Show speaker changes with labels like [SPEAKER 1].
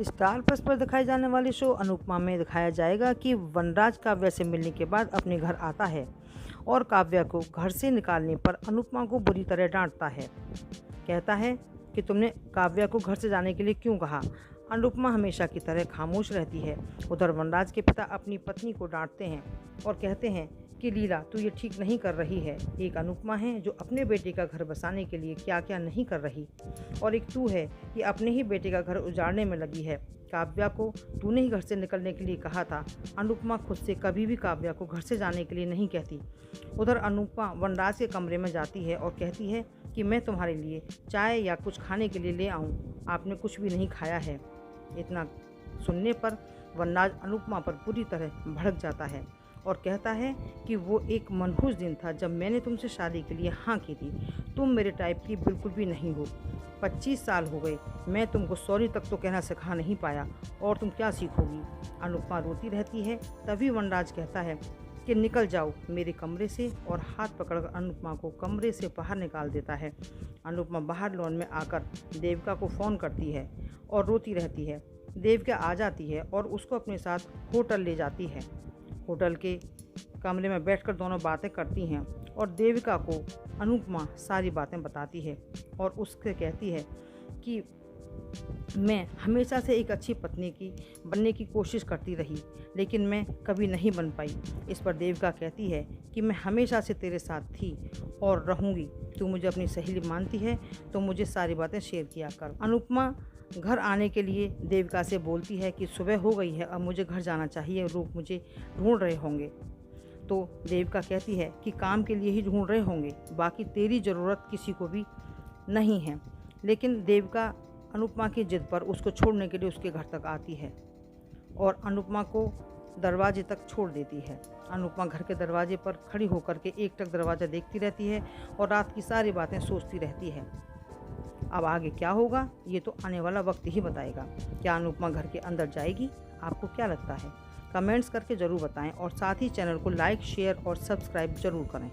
[SPEAKER 1] Star plus पर दिखाई जाने वाली शो अनुपमा में दिखाया जाएगा कि वनराज काव्या से मिलने के बाद अपने घर आता है और काव्या को घर से निकालने पर अनुपमा को बुरी तरह डांटता है। कहता है कि तुमने काव्या को घर से जाने के लिए क्यों कहा। अनुपमा हमेशा की तरह खामोश रहती है। उधर वनराज के पिता अपनी पत्नी को डांटते हैं और कहते हैं कि लीला, तू ये ठीक नहीं कर रही है। एक अनुपमा है जो अपने बेटे का घर बसाने के लिए क्या क्या नहीं कर रही, और एक तू है कि अपने ही बेटे का घर उजाड़ने में लगी है। काव्या को तूने ही घर से निकलने के लिए कहा था। अनुपमा खुद से कभी भी काव्या को घर से जाने के लिए नहीं कहती। उधर अनुपमा वनराज के कमरे में जाती है और कहती है कि मैं तुम्हारे लिए चाय या कुछ खाने के लिए ले आऊँ, आपने कुछ भी नहीं खाया है। इतना सुनने पर वनराज अनुपमा पर पूरी तरह भड़क जाता है और कहता है कि वो एक मनहूस दिन था जब मैंने तुमसे शादी के लिए हाँ की थी। तुम मेरे टाइप की बिल्कुल भी नहीं हो। 25 साल हो गए, मैं तुमको सॉरी तक तो कहना सिखा नहीं पाया, और तुम क्या सीखोगी। अनुपमा रोती रहती है। तभी वनराज कहता है कि निकल जाओ मेरे कमरे से, और हाथ पकड़कर अनुपमा को कमरे से बाहर निकाल देता है। अनुपमा बाहर लॉन में आकर देविका को फ़ोन करती है और रोती रहती है। देविका आ जाती है और उसको अपने साथ होटल ले जाती है। होटल के कमरे में बैठकर दोनों बातें करती हैं और देविका को अनुपमा सारी बातें बताती है और उससे कहती है कि मैं हमेशा से एक अच्छी पत्नी की बनने की कोशिश करती रही, लेकिन मैं कभी नहीं बन पाई। इस पर देविका कहती है कि मैं हमेशा से तेरे साथ थी और रहूँगी। तू मुझे अपनी सहेली मानती है तो मुझे सारी बातें शेयर किया कर। अनुपमा घर आने के लिए देविका से बोलती है कि सुबह हो गई है, अब मुझे घर जाना चाहिए, लोग मुझे ढूंढ रहे होंगे। तो देविका कहती है कि काम के लिए ही ढूंढ रहे होंगे, बाकी तेरी ज़रूरत किसी को भी नहीं है। लेकिन देविका अनुपमा की जिद पर उसको छोड़ने के लिए उसके घर तक आती है और अनुपमा को दरवाजे तक छोड़ देती है। अनुपमा घर के दरवाजे पर खड़ी होकर के एकटक दरवाज़ा देखती रहती है और रात की सारी बातें सोचती रहती है। अब आगे क्या होगा ये तो आने वाला वक्त ही बताएगा। क्या अनुपमा घर के अंदर जाएगी? आपको क्या लगता है? कमेंट्स करके ज़रूर बताएं और साथ ही चैनल को लाइक, शेयर और सब्सक्राइब ज़रूर करें।